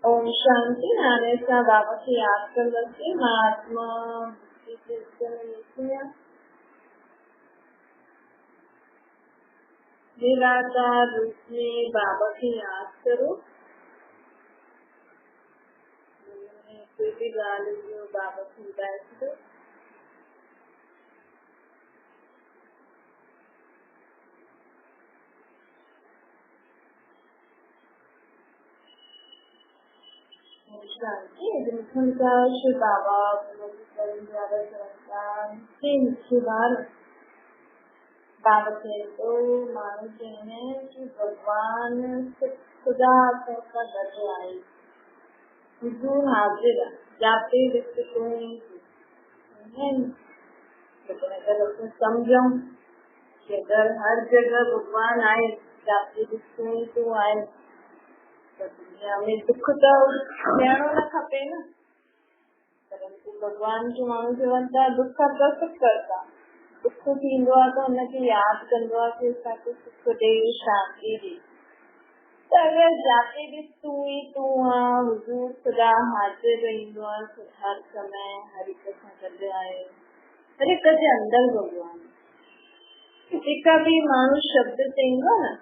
ओम शांति। नाने सा बाबा की याद कर बच्चे महात्मा निराकार रूप में बाबा की याद करो। कोई भी गाली जो बाबा की हिदायत दो। शांति श्री बाबा बाबा के तो मानते हैं कि भगवान खुदा का घर आए हुजूर हाजिर जाते अगर समझो कि अगर हर जगह भगवान आए जाते तो आए तो दुनिया में दुख तो थियणो न खपे न। परंतु भगवान जो माण्हू चवंदा दुख प्रसुख करता दुख थींदो आहे त हुनखे यादि कंदो आहे कि असांखे सुख ॾे शांति ॾे। त अगर जाते ॾिस तूं आहे हुजूर खुदा हाजिर रहंदो आहे हर समय हर हिक सां गॾु आहे हर हिक जे अंदर भगवान जेका भी माण्हू शब्द चईंदो न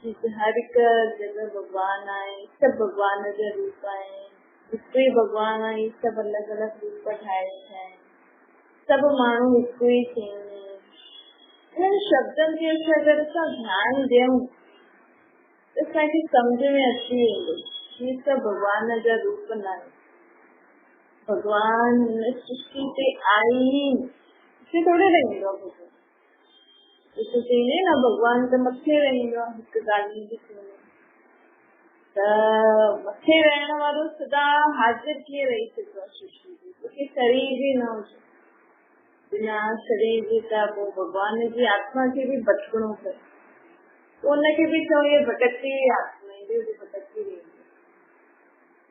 कि हर हिक जगह भगवान आहे सब भगवान जा रूप आहिनि हिकु ई भगवान आहे सब अलग अलग रूप ठाहे रखिया आहिनि सब माण्हू हिकु ई थींदा इन्हनि शब्दनि खे अगरि असां ध्यानु ॾियूं त असांखे सम्झ में अची वेंदो कि सभु भगवान जा रूप न आहिनि। भगवान हिन सृष्टि ते आई हिते थोरे रहंदो आहे भगवान चईंदे न भगवान त मथे रहंदो आहे हिकु ॻाल्हि जी त मथे रहण वारो सदा हाज़िर कीअं रही सघंदो आहे सृष्टि ते क्योंकि शरीर भी न हुजे बिना शरीर जे त पोइ भगवान जी आत्मा खे भी भटकणो पए तो उनखे भी चओ ये भटकती हुई आत्मा हेॾे होॾे भटकती रहंदी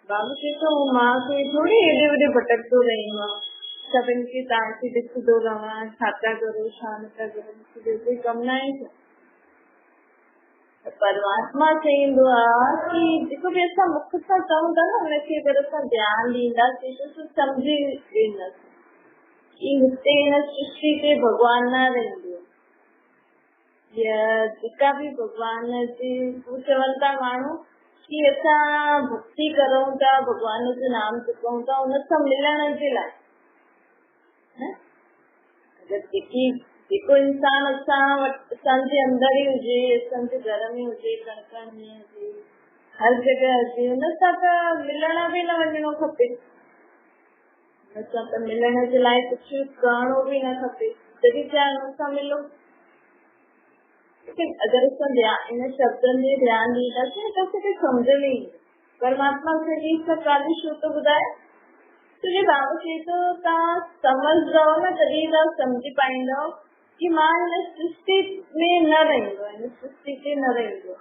बाबू चए थो मां खे थोरी हेॾे होॾे भटकंदो रहंदो आहे सभिनि खे तव्हांखे ॾिसंदो रहां छा था करो छा न था करो कोई कमु न आहे छा। परमात्मा चईंदो आहे कि जेको बि असां मुख सां चऊं था न हुनखे अगरि असां ध्यानु ॾींदासीं त सम्झी वेंदासीं कि हिते हिन सृष्टि ते भगवान न रहंदो या जेका भी भगवान जी चवनि था माण्हू कि असां भक्ति करूं था भगवान जो नाम जपूं था हुन सां मिलण जे लाइ अगरि जेको इंसान असांजे अंदर ही हुजे असांजे घर में हुजे कणकण में हुजे हर जगह हुजे हुन सां त मिलण बि न वञिणो खपे हुन सां त मिलण जे लाइ कुझु करणो बि न खपे जॾहिं चाहे हुन सां मिलो। लेकिन अगरि असां इन शब्दनि में ध्यानु ॾींदासीं त असांखे सम्झ में ईंदो परमात्मा असांखे सभु ॻाल्हियूं छो थो ॿुधाए तुझे बाबा चए थो तव्हां सम्झंदव न तॾहिं तव्हां सम्झी पाईंदव कि मां हिन सृष्टि में न रहंदो हिन सृष्टि ते न रहंदो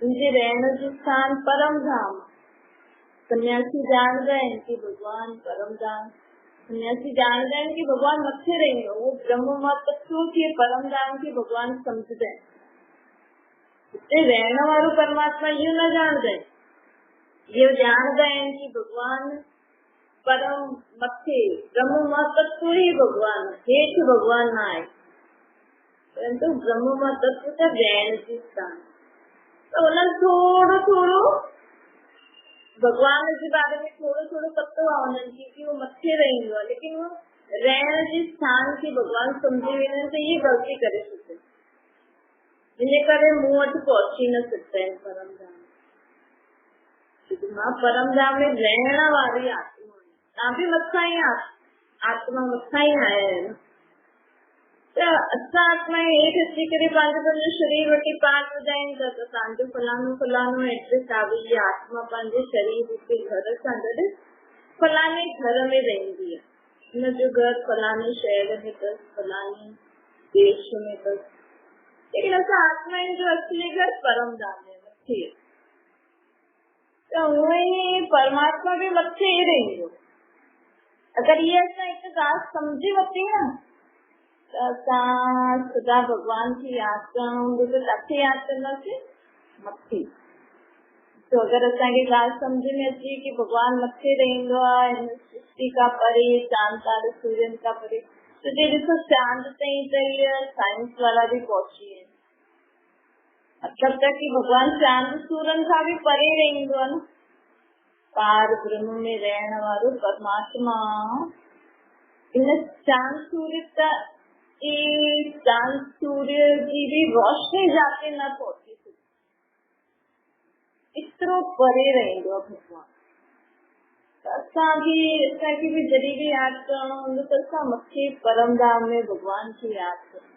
मुंहिंजे रहण जो स्थान परम धाम सन्यासी ॼाणंदा आहिनि कि भगवान परम धाम सन्यासी ॼाणंदा आहिनि कि भगवान मथे रहंदो उहो ब्रह्म तत्व खे परम धाम खे भगवान सम्झंदा आहिनि हिते रहण वारो परमात्मा इहो न ॼाणंदा आहिनि इहो ॼाणंदा आहिनि कि भगवान परम मथे ब्रह्म तत्व ही भगवान हेठ भगवान न आहे परंतु ब्रह्म तत्व त रहण जी स्थान तो उन्हनि थोरो थोरो भगवान जे बारे में थोरो थोरो पतो आहे उन्हनि खे कि वो मथे रहंदो आहे लेकिन वो रहण जे स्थान खे भगवान सम्झी वेंदा आहिनि त इहे ग़लती करे छॾंदा इन करे मूं वटि पहुची न सघंदा आहिनि परम धाम मां परम धाम में रहण वारी आत्मा तव्हां बि मथां ई आत्मा मथां ई आया आहिनि त असां आत्मा हेठि अची करे पंहिंजो शरीर वठी पाठ ॿुधाइनि था त तव्हांजो फलानो फलानो एड्रेस आहे इहा आत्मा पंहिंजे शरीर जे घर सां गॾु फलाने घर में रहंदी आहे हुनजो घर फलाने शहर में अथसि फलाने देश में अथसि लेकिन असां आत्मा जो असली घर परम धाम में मथे त उहो ई परमात्मा बि मथे ई रहंदो अगरि इहा असां हिकु ॻाल्हि सम्झी वरिती न त असां सदा भगवान खे यादि करणु हूंदो त किथे यादि कंदासीं मथे तो अगर असांखे ॻाल्हि सम्झ में अचे कि भगवान मथे रहंदो आहे हिन सृष्टि खां परे, चांद तारे सूर्यन खां परे, तो जे ॾिसो चांद ताईं त इहे साइंस वारा बि पहुची विया आहिनि। मतलब त कि भगवान चांद सूरन खां बि परे रहंदो आहे न। पार ब्रह्म में रहण वारो परमात्मा इन चांद सूर्य चांद सूर्य जी भी रोशनी जाके न पहुची सघे, एतिरो परे रहंदो आहे भगवान। असांखे भी जॾहिं भी यादि करणो हूंदो त असां मथे परमधाम में भगवान खे यादि कयूं।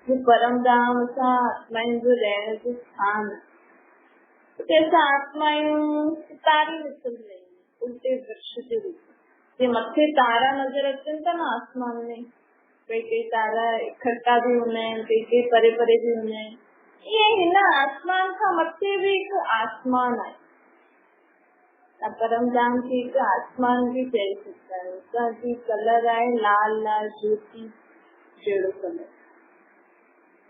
जो परमधाम असां आत्माउनि जो रहण जो स्थान आहे। असां आत्माऊं सितारे निकल रही उल्टे वृक्ष जे रूप में। मथे तारा नज़र अचनि था न आसमान में, कई तारा इकट्ठा भी हूंदा आहिनि, कई परे परे भी हूंदा आहिनि। ये हिन आसमान खां मथे भी हिकु आसमान आहे। परमधाम खे हिकु आसमान भी चई सघंदा आहियो। उतां कलर आहे लाल लाल ज्योति जहिड़ो कलर।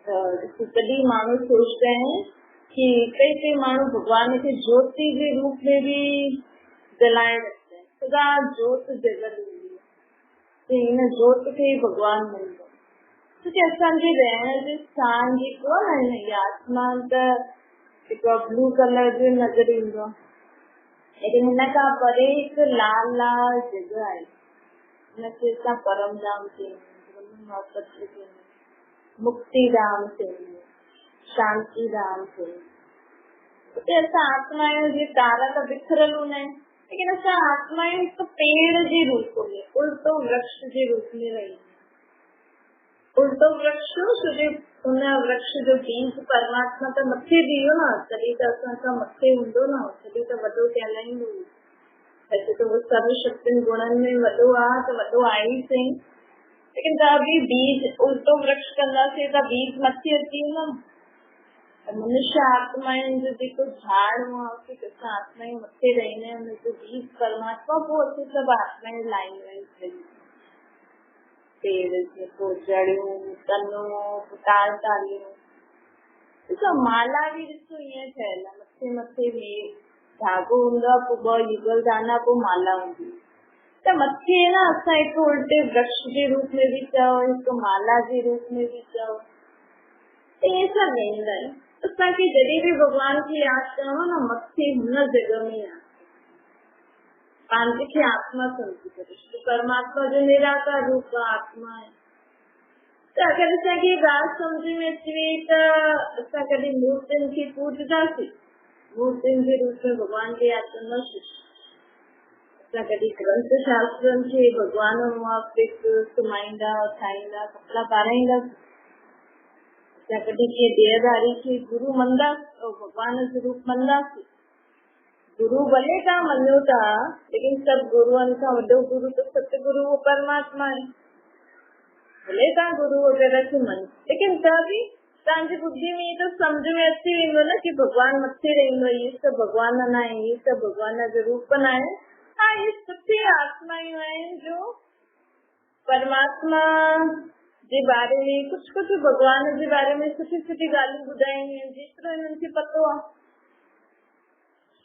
तॾहिं माण्हू सोचते हैं कि कई माण्हू भगवान खे ज्योति जे रूप में भी जलाए रखते हैं। सदा ज्योत जगल हूंदी आहे, हिन ज्योत खे भगवान मिलंदो। छोकी असांजे रहण जो स्थान जेको आहे न, इहो आसमान त हिकु ब्लू कलर जो नज़र ईंदो आहे, लेकिन हिन खां परे हिकु लाल लाल जॻह आहे। हिनखे असां परमधाम चईंदा आहियूं, मुक्तिधाम चईंदा आहियूं, शांतिधाम चईंदा आहियूं। उते असां आत्माऊं जे तारा त बिखरल हूंदा आहिनि, लेकिन असां आत्माऊं हिकु पेड़ जे रूप में, उल्टो वृक्ष जे रूप में रही। उल्टो वृक्ष छोजे हुन वृक्ष जो बीज परमात्मा त मथे बीहो न, तॾहिं त असां खां मथे हूंदो न, तॾहिं त वॾो कहलाईंदो। वैसे तो वो सर्वशक्ति गुणन में वॾो आहे त वॾो आहे ई सही, लेकिन त बि बीज उल्टो वृक्ष कंदासीं त बीज मथे अची वेंदो न। मनुष्य आत्माउनि जो जेको झाड़ आहे, असां आत्माऊं मथे रहंदा आहियूं, हिकु बीज परमात्मा, पोइ असीं सभु आत्माऊं लाइन पेड़ पोइ जड़ियूं तनूं ताल तालियूं। ॾिसो माला बि ॾिसो ईअं ठहियल आहे, मथे मथे में धागो हूंदो आहे, पोइ ॿ युगल दाना, पोइ माला हूंदी। त मथे न असां हिकु उल्टे वृक्ष जे रूप में बि चओ, हिकु माला जे रूप में बि चओ, त इहे सभु वेंदा आहिनि। असांखे जॾहिं बि भगवान खे यादि करणो न, मथे हुन जॻह में यादि पंहिंजे खे आत्मा सम्झी करे। परमात्मा जो निराकार रूप आत्मा आहे। त अगरि असांखे ॻाल्हि सम्झ में अची वई त असां कॾहिं मूर्तियुनि खे पूजंदासीं, मूर्तियुनि जे रूप में भगवान खे यादि कंदासीं। असां कॾहिं ग्रंथ शास्त्रनि खे भगवान मुआफ़िक सुम्हाईंदा, ठाहींदा, कपिड़ा पाराईंदासीं। असां कॾहिं कीअं देहधारी खे गुरु मञंदासीं, भगवान जो रूप मञंदासीं। गुरु भले तव्हां मञो था, लेकिन सभु गुरुअनि खां वॾो गुरु त सतगुरु परमात्मा आहे। भले तव्हां गुरु वग़ैरह खे मञो, लेकिन त बि तव्हांजी बुद्धि में त सम्झ में अची वेंदो न कि भगवान मथे रहंदो, इहे सभु भगवान न आहिनि, इहे सभु भगवान जो रूप न आहिनि। हा, इहे सुठी आत्मायूं आहिनि जो परमात्मा जे बारे में कुझु भगवान जे बारे में सुठी सुठी ॻाल्हियूं ॿुधाईंदियूं आहिनि, जेतिरो हिननि खे पतो आहे।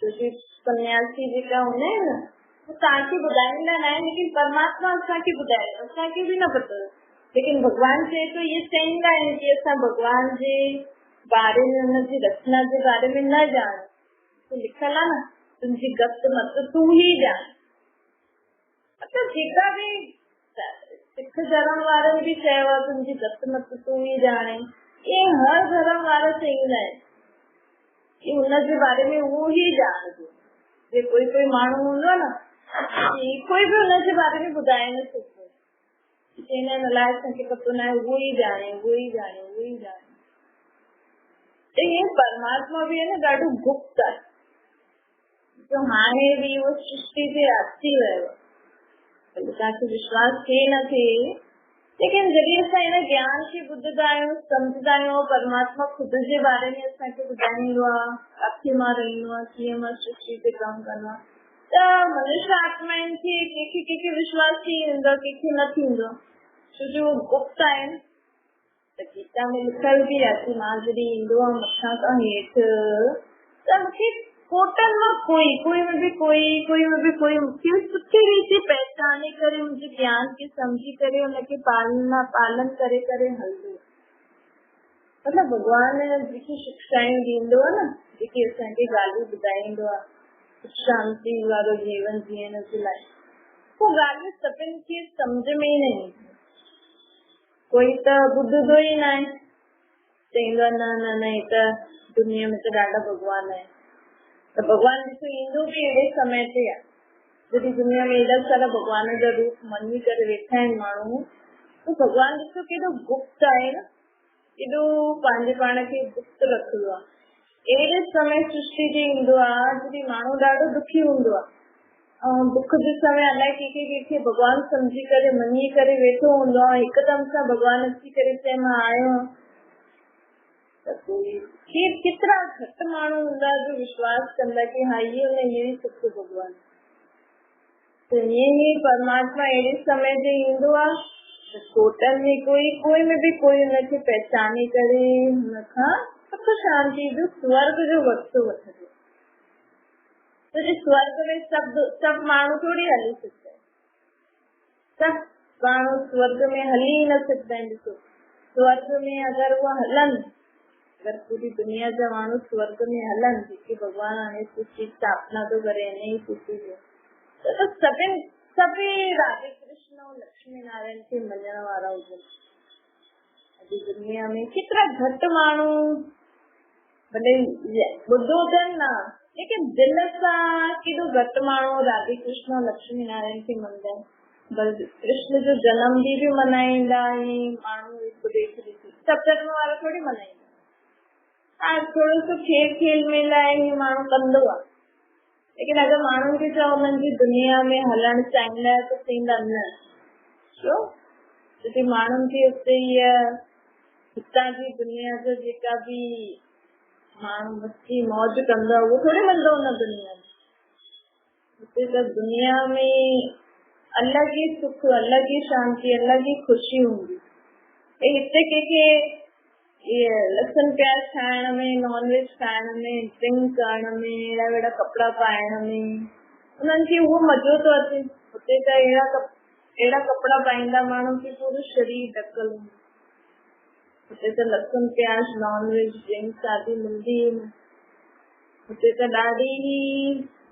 सन्यासी जेका हूंदा आहिनि न, वो तव्हांखे ॿुधाईंदा न आहिनि, लेकिन परमात्मा असांखे ॿुधाए, असांखे बि न पतो, लेकिन भगवान चए तो इहे चईंदा आहिनि कि असां भगवान जे बारे में, हुनजी रचना जे बारे में न ॼाणूं। तो लिखल आहे न, तुंहिंजी गत मत तूं ही ॼाण। मतलब जेका बि सिख धर्म वारनि बि चयो आहे तुंहिंजी गत मत तूं ही ॼाणे, ये हर धर्म वारा चईंदा आहिनि कि हुनजे बारे में उहो ही ॼाणजो। जे कोई माण्हू हूंदो न, कोई बि हुनजे बारे में ॿुधाए न सघंदो, चईंदा आहिनि अलाए असांखे पतो न आहे, उहो ई ॼाणे, उहो ई ॼाणे, उहो ई ॼाणे। त इहे परमात्मा बि आहे न ॾाढो गुप्त आहे, जो हाणे बि उहो सृष्टि ते अची वियो आहे। तव्हांखे विश्वास थिए न थिए, लेकिन जॾहिं असां हिन ज्ञान खे ॿुधंदा आहियूं, सम्झंदा आहियूं, परमात्मा ख़ुदि जे बारे में असांखे ॿुधाईंदो आहे, किथे मां रहंदो आहे, कीअं मां सृष्टि ते कमु कंदो आहे, त मनुष्य आत्माउनि खे कंहिंखे विश्वास थी वेंदो, कंहिंखे न थींदो, छो जो गुप्त आहिनि। त गीता में लिखल बि आहे कि मां जॾहिं ईंदो आहे मथां खां हेठि, त मूंखे टोटल में कोई में भी कोई सुठी रीति पहचाने करे मुझे ज्ञान के समझी करे उनके पालन करे हलंदो। मतलब भगवान जेकी शिक्षाएं दींदो आहे न, जेकी असांखे ॻाल्हियूं ॿुधाईंदो आहे शांति वारो जीवन जीअण जे लाइ, वो ॻाल्हियूं सभिनि खे सम्झ में ई न ईंदियूं। कोई त ॿुधंदो ई न आहे, चईंदो आहे न हे त दुनिया में त ॾाढा भॻवान आहे। त भॻवान ॾिसो ईंदो बि अहिड़े समय ते आहे जॾहिं दुनिया में एॾा सारा भॻवान जा रूप मञी करे वेठा आहिनि माण्हू। तो भॻवान ॾिसो केॾो गुप्त आहे न, केॾो पंहिंजे पाण खे गुप्त रखंदो आहे। अहिड़े समय सृष्टि जे ईंदो आहे जॾहिं माण्हू ॾाढो दुखी हूंदो आहे ऐं दुख जे समय अलाए कंहिंखे भॻवान सम्झी करे मञी करे वेठो हूंदो आहे, हिकदम सां भॻवान अची करे चए मां आयो केतिरा घटि माण्हू हूंदा जो विश्वास कंदा कि हाँ ये सुख भॻवान। तो ईअं ई परमात्मा अहिड़े समय ते ईंदो आहे टोटल में कोई में भी कोई हुनखे पहचाने करे हुनखां सुख शांति जो स्वर्ग जो वक़्तु वठंदो। तो स्वर्ग में सब माण्हू थोड़ी हली सघंदा आहिनि, सब माण्हू स्वर्ग में हली न सघंदा आहिनि। ॾिसो स्वर्ग में अगरि उहा हलनि, अगर पूरी दुनिया जा माण्हू स्वर्ग में हलन जेके भगवान हाणे सृष्टि स्थापना तो करे अने सृष्टि जो तो सभी राधे कृष्ण और लक्ष्मी नारायण के मञण वारा हुजनि। अॼु दुनिया में केतिरा घटि माण्हू भले ॿुधो अथनि न, लेकिन दिल सां केॾो घटि माण्हू राधे कृष्ण और लक्ष्मी नारायण खे मञदा आहिनि। बल्कि कृष्ण जो जन्म ॾींहुं भी मल्हाईंदा आहिनि माण्हू, हिकु ॿिए खे ॾिसी सभु धर्म वारा थोड़ी मल्हाईंदा। थोड़ो सो खेल में लाइ माण्हू कंदो आहे, लेकिन अगर माण्हुनि खे चओ उन्हनि जी दुनिया में हलण चाहींदा त चईंदा न। छो? छोकी माण्हुनि खे उते हितां जी दुनिया जो जेका भी माण्हू मस्ती मौज कंदो आहे उहो थोड़ी मिलंदो हुन दुनिया में। उते त दुनिया में अलग ही सुख, अलग ही शांति, अलग ही खुशी हूंदी। हिते कंहिंखे ये लहसुन प्याज खाइण में, नॉनवेज खाइण में, ड्रिंक करण में, अहिड़ा अहिड़ा कपिड़ा पाइण में उन्हनि खे उहो मज़ो थो अचे। हुते त अहिड़ा कपिड़ा पाईंदा माण्हू की पूरो शरीर ढकल हूंदो। हुते त लहसुन प्याज नॉनवेज ड्रिंक आदि मिलंदी ई न। हुते त ॾाढी ही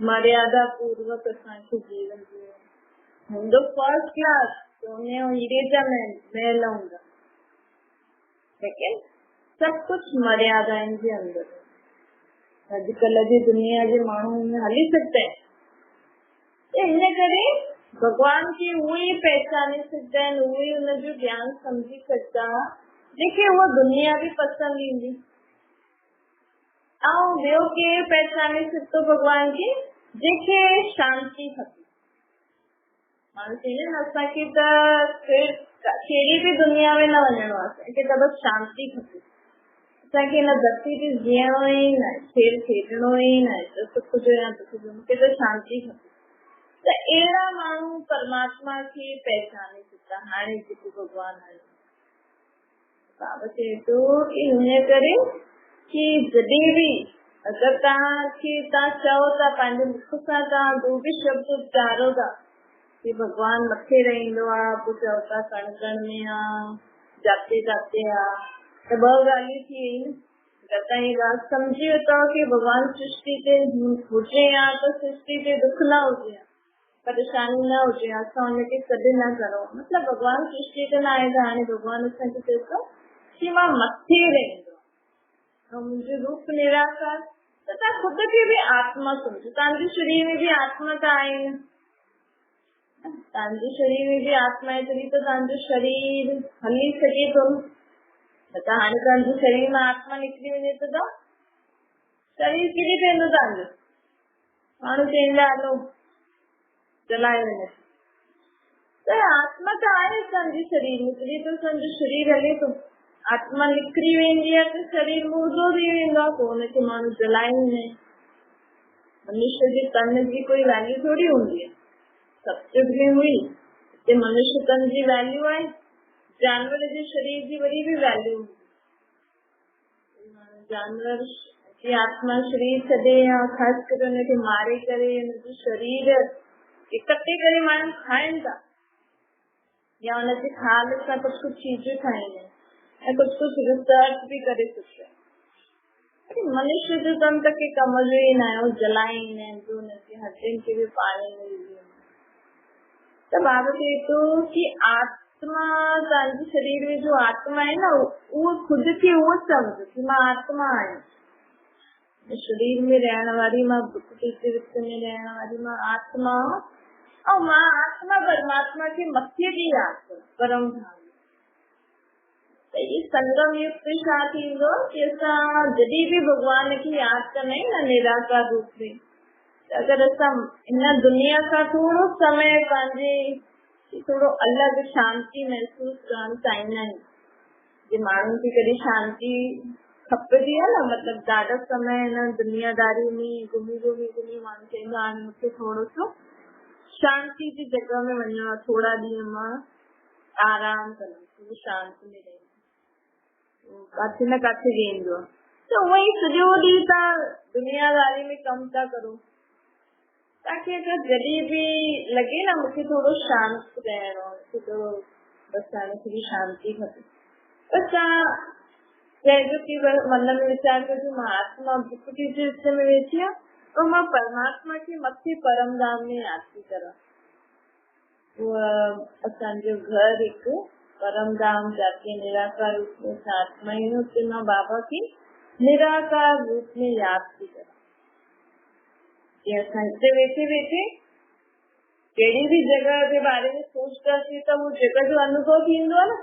मर्यादा पूर्वक असांखे जीवन जीअण हूंदो। फर्स्ट क्लास सोने और हीरे जा महल हूंदा, लेकिन सब कुछ मर्यादाउनि जे अंदर। अॼुकल्ह जी दुनिया जे माण्हू में हली सघंदा आहिनि, इन करे भगवान खे उहे ई पहचाने सघंदा आहिनि, उहे ई हुनजो ज्ञान समझी सघंदा जेके उहा दुनिया बि पसंदि ईंदी। ऐं ॿियो केरु पहचाने सघंदो भगवान खे? जंहिंखे शांती खपे। माण्हू चईंदा आहिनि असांखे त कहिड़ी बि दुनिया में न वञिणो आहे, असांखे त बसि शांति खपे, असांखे हिन धरती ते जीअणो ई न आहे, खेल खेॾणो ई न आहे, त सुख जो या दुख जो, मूंखे त शांति खपे। त अहिड़ा माण्हू परमात्मा खे पहचाने सघंदा। हाणे जेको भगवान आहे बाबा चए थो कि हिन करे कि जॾहिं बि अगरि तव्हां चओ था पंहिंजे मुख सां तव्हां जो बि शब्द उच्चारो था कि भगवान मथे रहंदो आहे, पोइ चओ था कण कण में आहे, जाते जाते आहे, त ॿ ॻाल्हियूं थी वयूं। अगरि तव्हां इहा ॻाल्हि सम्झी वठो कि भगवान सृष्टि ते हुजे या त सृष्टि ते दुख न हुजे, परेशानी न हुजे, असां हुनखे कॾहिं न करो। मतिलबु भगवान सृष्टि ते न आहे त हाणे भगवान असांखे चए थो कि मां मथे रहंदो आहे, मुंहिंजो रूप निराकार। त तव्हां ख़ुदि खे बि आत्मा सम्झो, तव्हांजे शरीर में बि आत्मा त आहे न, तव्हांजे शरीर में बि आत्मा आहे, तॾहिं त तव्हांजो शरीर हली सघे थो। त हाणे तव्हांजे शरीर में आत्मा निकिरी वञे त शरीर किरी वेंदो तव्हांजो। माण्हू चईंदा हलो जलाए वञे, त आत्मा त आहे असांजे शरीर में, तॾहिं त असांजो शरीर हले थो। आत्मा निकिरी वेंदी आहे त शरीर मुर्दो थी वेंदो आहे, पोइ हुनखे माण्हू जलाईंदा आहिनि। मनुष्य जे तन जी कोई वैल्यू थोड़ी हूंदी आहे, सत्युग में हुई, हिते मनुष्य तन जी वैल्यू आहे, जानवर जे शरीर जी वरी भी वैल्यू हूंदी। जानवर कि आत्मा शरीर छॾे या ख़ासि करे हुनखे मारे करे हुनजो शरीर के कटे करे माण्हू खाइनि था या हुनजे खाल सां कुछ कुछ चीजूं ठाहींदा आहिनि ऐं कुछ रिसर्च भी करे सघंदा आहिनि। मनुष्य जो कम त के कम जो ई न आहे, उहो जलाईंदा आहिनि जो हुनजे हड्डियुनि खे बि पाणी में विझी। त बाबा चए थो कि आत्मा तव्हांजे शरीर में जो आत्मा आहे न, उहो खुद खे उहो सम्झ कि मां आत्मा आहियां, शरीर में रहण वारी, मां विच में रहण वारी, मां आत्मा और मां आत्मा परमात्मा के मथे की याद करो परम धाम। तो ये संगम युक्त छा थींदो कि असां जॾहिं भी भगवान की याद कंदा आहियूं न निराकार रूप में, अगर असां इन दुनिया का थोड़ो समय पंहिंजे थोड़ो अलग शांति महसूस करण चाहींदा आहियूं, जे माण्हुनि खे कॾहिं शांति खपंदी आहे न, मतलब ॾाढो समय हिन दुनियादारी में घुमी घुमी माण्हू चवंदा आहिनि मूंखे थोड़ो सो शांति जी जगह में वञणो आहे, थोड़ा ॾींहं मां आराम कंदमि, शांति में रहंदमि, काथे न काथे वेंदो आहे। त उहो ई सॼो ॾींहुं तव्हां दुनियादारी में कमु था करो, ताकि अगर जॾहिं भी लगे ना मूंखे थोड़ो शांत रहणो आहे, थोड़ो बस हाणे थोड़ी शांति खपे, बस तव्हां चइजो कि मन में वीचार कजो मां आत्मा बुख जी हिस्से में वेठी आहियां और मां परमात्मा के मथे परम धाम में याद थी करा। असांजो घर हिकु परम धाम जाके निराकार रूप में आत्मा ही उते मां बाबा की निराकार रूप में याद थी करा। कि असां हिते वेठे वेठे कहिड़ी भी जगह जे बारे में सोचतासीं त उहो जगह जो अनुभव थींदो आहे न,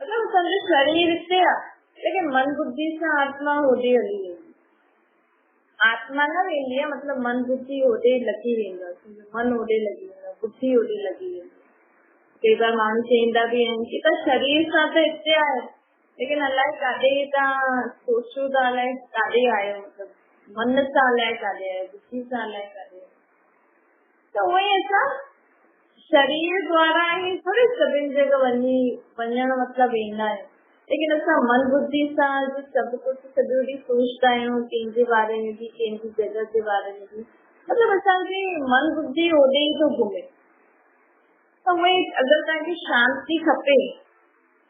मतलब असांजो शरीर हिते आहे लेकिन मन बुद्धि से आत्मा होॾे हली वेंदी, आत्मा न वेंदी आहे, मतलब मन बुद्धि होॾे लॻी वेंदो, मन होॾे लॻी वेंदो, बुद्धि होॾे लॻी वेंदी। कई बार माण्हू चवंदा भी आहिनि कि तव्हां शरीर सां त हिते आहियो लेकिन अलाए काॾे तव्हां सोचो था, अलाए काॾे आहियो, मतलब मन सां अलाए काॾे आहियो, बुद्धि सां अलाए काॾे आहियो। त उहो ई असां शरीर द्वारा ही थोड़ी सभिनि जगह वञण मतलब वेंदा आहियूं, लेकिन असां मन बुद्धि सां सभु कुछ सॼो ॾींहुं सोचता आहियूं कंहिंजे बारे में भी, कंहिंजी जगह जे बारे में भी, मतलब असांजी मन बुद्धि होॾे ई थो घुमे। त उहे अगर तव्हांखे शांति खपे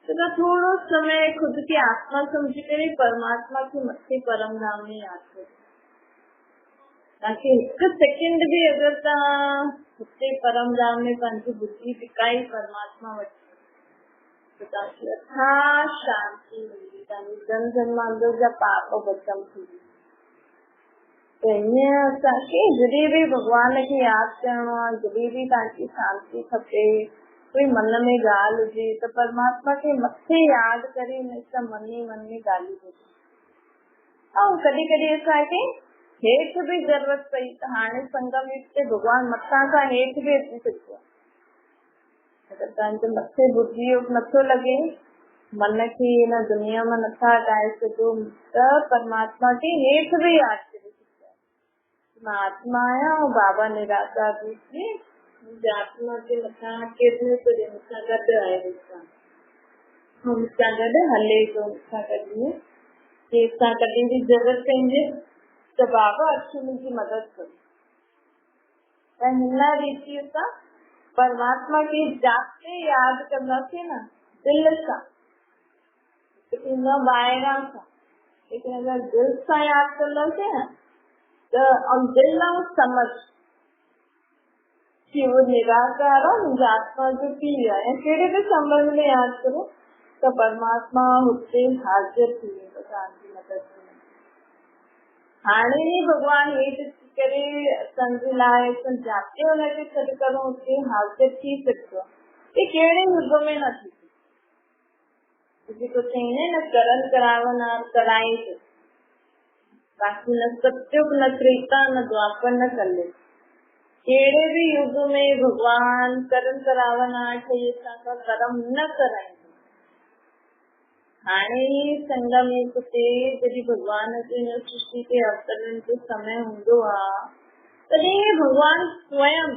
त तव्हां थोड़ो समय खुद खे आत्मा समझी करे परमात्मा के मथे परम धाम में याद करो। ताकि हिकु सेकंड भी अगर तव्हां हुते परम धाम में पंहिंजी बुद्धि टिकाई परमात्मा वटि, तो तव्हांखे अथा शांति मिलंदी, तव्हांजी जन्म जन्मांतर जा पाप भस्म थींदा। त हीअं असांखे जॾहिं भी भगवान खे यादि करणो आहे, जॾहिं भी तव्हांखे शांति खपे, कोई मन में ॻाल्हि हुजे त परमात्मा के मथे यादि करे हुन सां मन ई मन में ॻाल्हियूं कजो। ऐं कॾहिं कॾहिं असांखे हेठि भी ज़रूरत पई त हाणे संगम युग ते भगवान मथां खां हेठि भी अची सघिबो आहे। अगर तव्हांजे मथे बुद्धि योग नथो लगे, मन खे हिन दुनिया में नथा हटाए सघो, त परमात्मा के हेठि भी यादि करे सघो। मां आत्मा आहियां ऐं बाबा निराकार रूप में मुंहिंजी आत्मा के मथां केतिरे करे मूंसां गॾु आहे, मूंसां गॾु हले थो, मूंसां गॾु कंहिंसां कॾहिं भी ज़रूरत पइजे त बाबा अची मुंहिंजी मदद करो। त हिन रीति सां परमात्मा के जाते याद कंदासीं न दिल सां, ॿाहिरां सां, लेकिन अगर दिल सां याद कंदासीं न त दिल ऐं समझ कि वो निराकार है, मुंहिंजी आत्मा जो पीउ आहे, ऐं कहिड़े भी संबंध में याद करो त परमात्मा हुते हाज़िर थी वेंदो तव्हांजी मदद में। हाणे ही भगवान हेठि अची करे असांजे लाइ जाते हुनखे सॾु करूं उते हाज़िर थी सघंदो आहे। हे कहिड़े युग में न थी सघे, जेको चईंदा आहिनि न करन करावन कराई थो, बाक़ी न सतयुग न त्रेता न द्वापर न कले, कहिड़े भी युग में भगवान करन करावन ठही असांखां कर्म न कराईंदो। हाणे ही संगम युग ते जॾहिं भगवान जे हिन सृष्टि ते अवतरण जो समय हूंदो आहे, तॾहिं भगवान स्वयं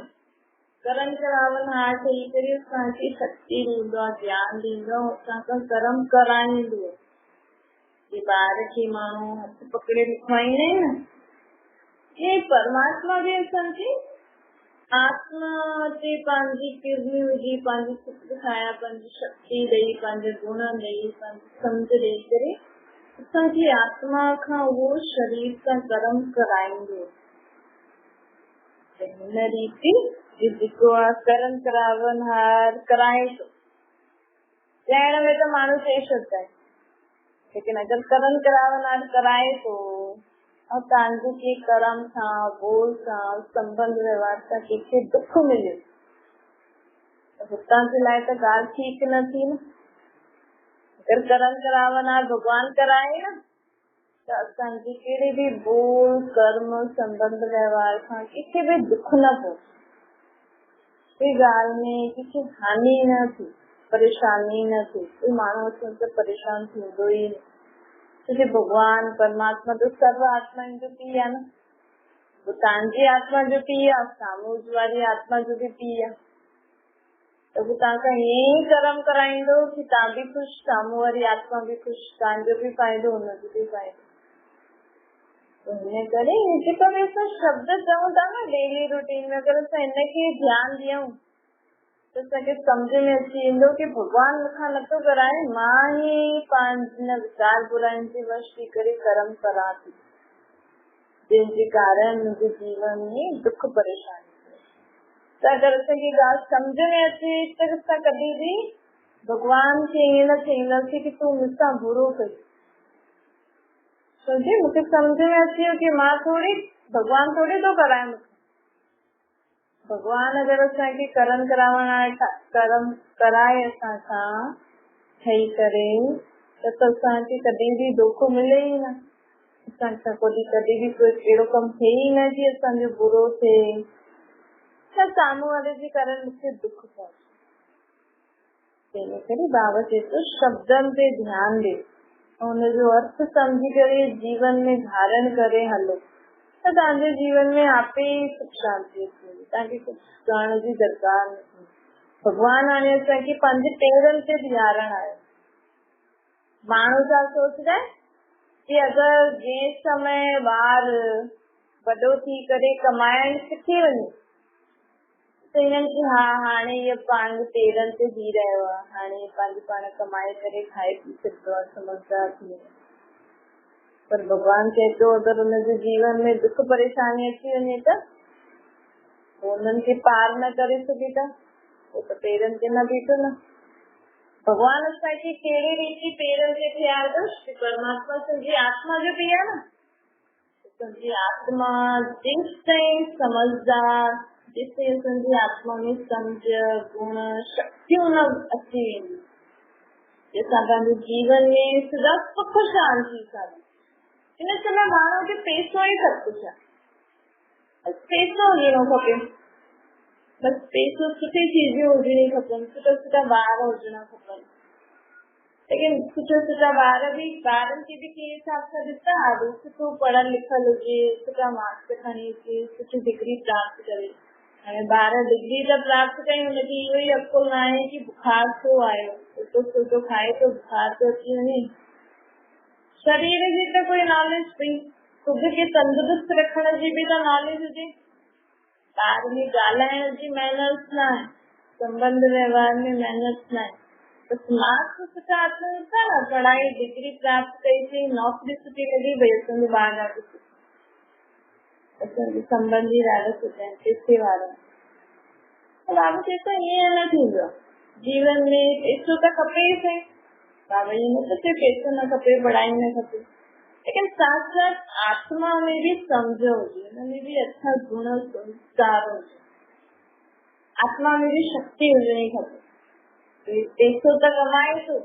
करन करावन ठही करे असांखे शक्ति ॾींदो आहे, ज्ञान ॾींदो आहे, असांखां कर्म कराईंदो। ये ॿार खे माण्हू हथ पकड़े लिखवाईंदा आहिनि न, ये परमात्मा भी असांजी आत्मा ते पंहिंजी किरनी विझी, पंहिंजी सुख ठाहिया, पंहिंजी शक्ति ॾेई, पंहिंजा गुण ॾेई, पंहिंजी सम्झ ॾेई करे असांजी आत्मा खां उहो शरीर सां कर्म कराईंदो। हिन रीति जेको आहे कर्म करावनहार कराए थो। ॻाइण में त माण्हू चई छॾंदा आहिनि, लेकिन अगरि कर्म करावनहार कराए थो और तव्हांजे के कर्म सां, बोल सां, संबंध व्यवहार सां कंहिंखे दुख मिले त हुतां जे लाइ त ॻाल्हि ठीकु न थी न। अगरि कर्म करावनहार भॻवान कराए न त असांजे कहिड़े बि बोल, कर्म, संबंध व्यवहार सां कंहिंखे बि दुख न पहुचे, कोई ॻाल्हि में कंहिंखे हानि न थिए, परेशानी न थिए, कोई माण्हू असां परेशान थींदो ई न। क्योंकि भगवान परमात्मा तो सर्व आत्माउनि जो पीउ आहे न, वो तव्हांजी आत्मा जो पीउ आहे, साम्हूं वारी आत्मा जो बि पीउ आहे, त वो तव्हां खां ईअं ई कर्म कराईंदो कि तव्हां बि ख़ुशि, साम्हूं वारी आत्मा बि ख़ुशि, तव्हांजो बि फ़ाइदो, हुनजो बि फ़ाइदो। हिन करे जेको बि असां शब्द चऊं था न डेली रूटीन में, अगरि असां हिनखे ध्यानु ॾियूं त असांखे सम्झ में अची वेंदो कि भॻवान मूंखां नथो कराए, मां ई पंहिंजे विचार बुराइनि जे वश थी करे कर्म करां थी, जंहिंजे कारण मुंहिंजे जीवन में दुख परेशानी। त अगरि असांखे ॻाल्हि सम्झ में अचे त असां कॾहिं बि भॻवान खे ईअं न चईंदासीं कि तूं मूंसां बुरो कई। समझे, मूंखे सम्झ में अची वियो कि मां थोड़ी, भॻवान थोड़ी थो कराए मूंखे। भॻवान अगरि असांखे कर्म कराए असां सां ठही करे त असांखे कॾहिं बि धोखो मिले ई न। असां सां कॾहिं बि कोई अहिड़ो कमु थिए ई न कि असांजो बुरो थिए, त साम्हूं वारे जे कारण मूंखे दुख पहुचे। तंहिं करे बाबा चए थो शब्दनि ते ध्यानु ॾे, हुनजो अर्थ सम्झी करे जीवन में धारण करे हलो, त तव्हांजे जीवन में आपे ई सुख शांति थींदी, तव्हांखे कुझु करण जी दरकार न। भॻवान हाणे असांखे पंहिंजे पेरनि ते बीहारण आयो। माण्हू छा सोचदा आहिनि कि अगरि जंहिं समय ॿार वॾो थी करे कमाइण सिखी वञे त हिननि खे हा हाणे इहो पंहिंजे पेरनि ते बीह रहियो आहे, हाणे पंहिंजे पाण कमाए करे खाए पी सघंदो आहे, समझदार थी वियो। पर भॻवान चए थो अगरि हुनजे जीवन में दुख परेशानी अची वञे त हुननि खे पार न करे सघे त उहो त पेरनि ते न बीठो न। भॻवान असांखे कहिड़ी रीति पेरनि ते बीहारंदो? परमात्मा असांजी आत्मा जो पीउ आहे न, असांजी आत्मा जेसि ताईं समझदार, जेसि ताईं असांजी आत्मा में सम्झ, गुण, शक्तियूं न अची वेंदी, असां पंहिंजे जीवन में सदा सुख शांति सां। हिन समय माण्हू खे पैसो ई सभु कुझु आहे, पैसो हुजणो खपे, बसि पैसो, सुठी चीजूं हुजणी खपनि, सुठा सुठा ॿार हुजणा खपनि। लेकिन सुठा सुठा ॿार बि, ॿारनि खे बि कंहिं हिसाब सां ॾिसंदा, सुठो पढ़ियल लिखियल हुजे, सुठा मार्क्स खणी अचे, सुठी डिग्री प्राप्त करे। हाणे ॿार डिग्री त प्राप्त कयूं, हुनखे इहो ई अकुल न आहे कि बुखार छो आयो, सुठो सुठो खाए तो बुखार तो अची वञे। शरीर जी त कोई नॉलेज पई, खुद खे तंदुरुस्त रखण जी बि त नॉलेज हुजे। ॿार में ॻाल्हाइण जी महिनत न आहे, संबंध व्यवहार में महिनत न आहे, बसि मार्क्स सुठा अचनि था न, पढ़ाई डिग्री प्राप्त कई थी, नौकरी सुठी लॻी, भई असांजो ॿार ॾाढो सुठो, असांजे संबंधी ॾाढा सुठा आहिनि, पैसे वारा। बाबा चए थो ईअं न थींदो, जीवन में पैसो त खपे ई सही, बाबा ईअं न चए पैसो न खपे, पढ़ाई न खपे, लेकिन साथ साथ आत्मा में भी समझ हुजे, हुनमें भी अच्छा गुण संस्कार हुजे, आत्मा में भी शक्ति हुजणी खपे। पैसो त कमाए थो,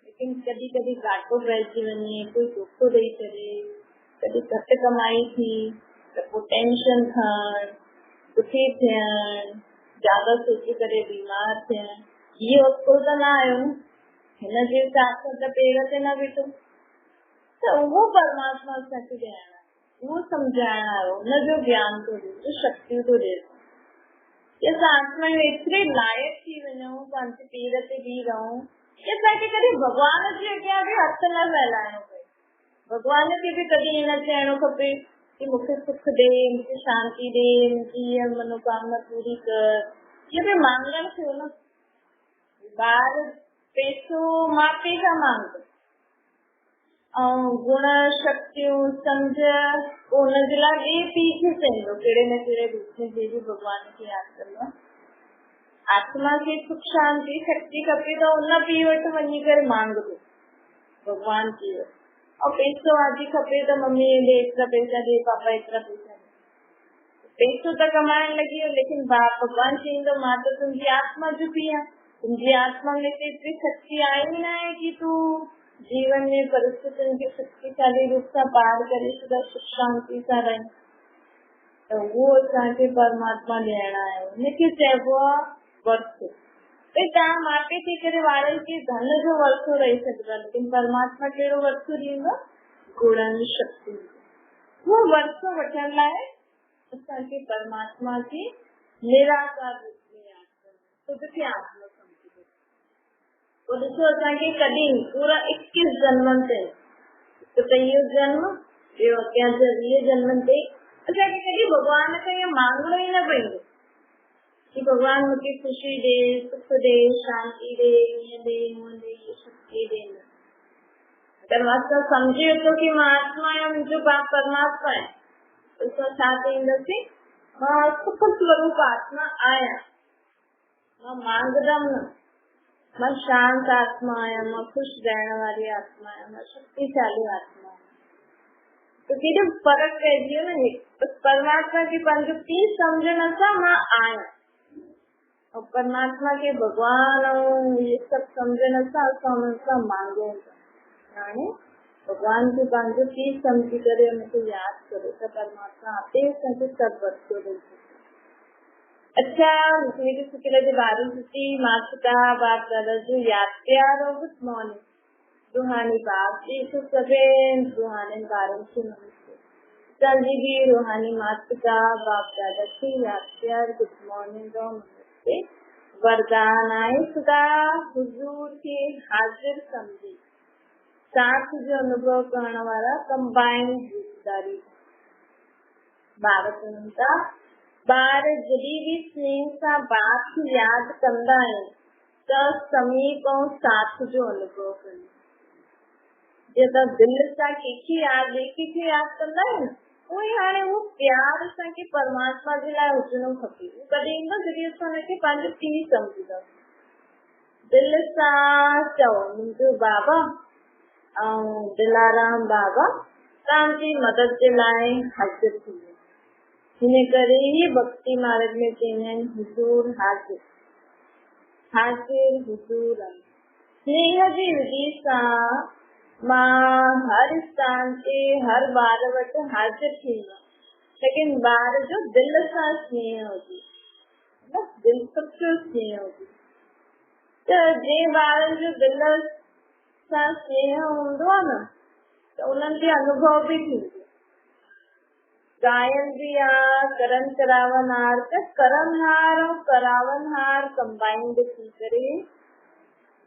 लेकिन कॾहिं कॾहिं घाटो पइजी वञे, कोई धोखो ॾेई छॾे, कॾहिं घटि कमाई थी त पोइ टेंशन खण, दुखी थियण, ज्यादा सोचे करे बीमार थियण, इहो अकुल त न आयो न। हिन जे हिसाब सां त पेर ते न बीठो, त उहो परमात्मा असांखे ॾियण, उहो सम्झाइण आयो, हुनजो ज्ञान थो ॾे, शक्ति थो ॾे, कि असां आत्मा में एतिरे लाइक़ थी वञूं, पंहिंजे पेर ते बीह रहूं, कि असांखे कॾहिं भॻवान जे अॻियां बि हथ न फैलाइणो पए। भगवान खे भी कॾहिं न चइणो खपे कि मूंखे सुख दे, मूंखे शांति दे, मुंहिंजी हीअ मनोकामना पूरी कर। ये भी मांगण थियो न। ॿार पैसो माउ पीउ खां मांगदो ऐं गुण शक्तियूं सम्झ हुनजे लाइ ॿिए पीउ खे चईंदो कहिड़े न कहिड़े रूप में, जे बि भॻवान खे यादि कंदो। आत्मा खे सुख शांति शक्ति खपे त उन पीउ वटि वञी करे मांगदो भॻवान पीउ वटि। और पैसो आदि खपे त मम्मी ॾे एतिरा पैसा दे, पापा एतिरा पैसा दे। पैसो त कमाइण लॻी वियो, लेकिन भॻवान चईंदो मां त तुंहिंजी आत्मा जो पीउ आहियां। तुंहिंजी आत्मा में त एतिरी शक्ति आई न आहे कि तूं जीवन में परिस्थितियुनि खे शक्तिशाली रूप सां पार करे सघां, सुख शांति सां रहे। त उहो असांखे परमात्मा ॾियण आयो, हुनखे चइबो आहे वर्षो। भई तव्हां मापे थी करे ॿारनि खे धन जो वर्षो रही सघंदा, लेकिन परमात्मा कहिड़ो वर्षो ॾींदो? गुणनि शक्ति। उहो वर्षो वठण लाइ असांखे परमात्मा खे निराकार रूप में यादि करणो, ख़ुदि खे आत्मा सम्झो। पोइ ॾिसो असांखे कॾहिं पूरा 21 जन्मनि ते, हिकु त इहो जन्म, ॿियो अॻियां 20 जन्मनि ते असांखे कॾहिं भॻवान खां इहो मांगणो ई न पवंदो कि भगवान मुझे खुशी दे, सुख दे, शांति दे, ये दे, वो दे, ये शक्ति दे। अगर वास्तव समझे तो कि मां आत्मा है, मुझे बाप परमात्मा है, तो इसका साथ इंदसी मां सुख स्वरूप आत्मा आया, मां मांगदम न, मां शांत आत्मा आया, मां खुश रहने वाली आत्मा है, मां शक्तिशाली आत्मा है। तो केॾो फर्क पइजी वियो न। बस परमात्मा की पंक्ति समझण सां मां आया, और परमात्मा के भगवान ये सब समझण सां असां उन्हनि सां मांगूं था। हाणे भगवान की पंक्ति समझी करे उनखे यादि करो त परमात्मा आपे असांखे सभु वर्षो ॾेई सघे। अच्छा, मेरी शुक्ल जे बारे में माता बाप दादा जो यादि प्यार और गुड मॉर्निंग रूहानी बाप जी तो सभे रूहानी ॿारनि खे नमस्ते। असांजी बि रूहानी माता बाप दादा खे यादि प्यार गुड मॉर्निंग और वरदान आए सदा हुजूर के हाजिर समझी साथ जो अनुभव करण वाला कंबाइंड हिस्सेदारी। ॿार जॾहिं बि स्नेह सां बाप खे यादि कंदा आहिनि त समीप ऐं साथ जो अनुभव कनि। जीअं त दिलि सां कंहिंखे यादि कंदा आहिनि, उहे हाणे उहो प्यार असांखे परमात्मा जे लाइ हुजणो खपे। कॾहिं ईंदो जॾहिं असां हुनखे पंहिंजो पीउ सम्झंदा, दिलि सां चओ मुंहिंजो बाबा ऐं दिलाराम बाबा तव्हांजी मदद जे लाइ हाज़िर थी वियो। हिन करे ई भक्ति मार्ग में चवंदा आहिनि हुजूर हाज़िर, हाज़िर हुजूर आहे। स्नेह जी विधि सां मां हर स्थान ते हर ॿार वटि हाज़िर थींदो, लेकिन ॿार जो दिलि सां स्नेह हुजे, दिलि सच्चो स्नेह हुजे। त जंहिं ॿारनि जो दिलि सां स्नेह हूंदो आहे न, त उन्हनि खे अनुभव बि थींदो। गायन भी आहे करण करावन हार, त करण हार ऐं करावन हार कंबाइंड थी करे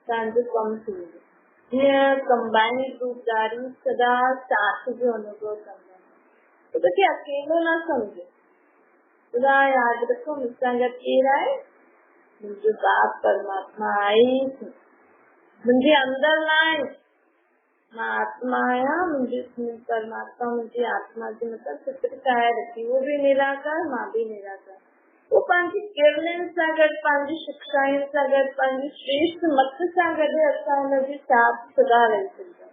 तव्हांजो कमु थींदो। हीअं कंबाइंड रूपदारी सदा साथ जो अनुभव कंदा आहिनि। उनखे अकेलो न समझो, सदा यादि रखो मूंसां गॾु केरु आहे? मुंहिंजो बाप परमात्मा आहे, मुंहिंजे अंदरि न आहे। मां आत्मा आहियां, मुंहिंजी परमात्मा मुंहिंजी आत्मा जे मथां चित्र ठाहे रखी, वो भी निराकार, मां भी निराकार। वो पंहिंजी किरणनि सां गॾु, पंहिंजी शिक्षाउनि सां गॾु, पंहिंजी श्रेष्ठ मत सां गॾु असां हुनजी साथ सदा रही सघंदा।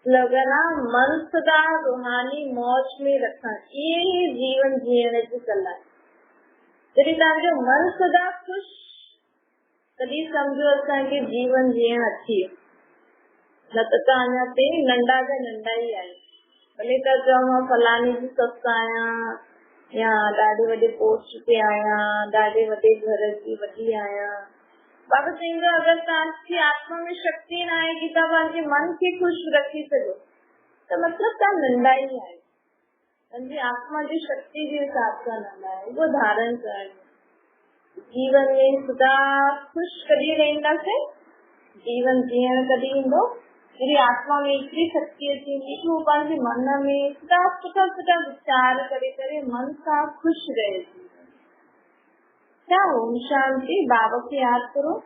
स्लोगन आहे मन सदा रूहानी मौज में रखणु, इहे ई जीवन जीअण जी सलाह। जॾहिं तव्हांजो मन सदा ख़ुशि, तॾहिं सम्झो असांखे जीवन जीअण अची वियो। न त अञा ते नंढा जा नंढा ई आहिनि। भले त चओ मां फलाणी जी ससु आहियां, या ॾाढे वॾे पोस्ट ते आहियां, ॾाढे वॾे घर जी वॾी आहियां। बाबा चवंदो अगरि तव्हांजी आत्मा में शक्ति न आहे कि तव्हां पंहिंजे मन खे ख़ुशि रखी सघो, त मतिलबु तव्हां नंढा ई आहियो। तव्हांजी आत्मा जी शक्ति जे हिसाब सां नंढा आहे, उहो धारण करणु। जीवन में सदा ख़ुशि कॾहिं रहंदासीं, जीवन जीअण कॾहिं ईंदो मेरी आत्मा में एतरी शक्ति अची कि हूँ पंहिंजे मन में सुठा सुठा सुठा वीचार करे करे मन सां खुश रहे। क्या ओम शांति। बाबा खे याद करो।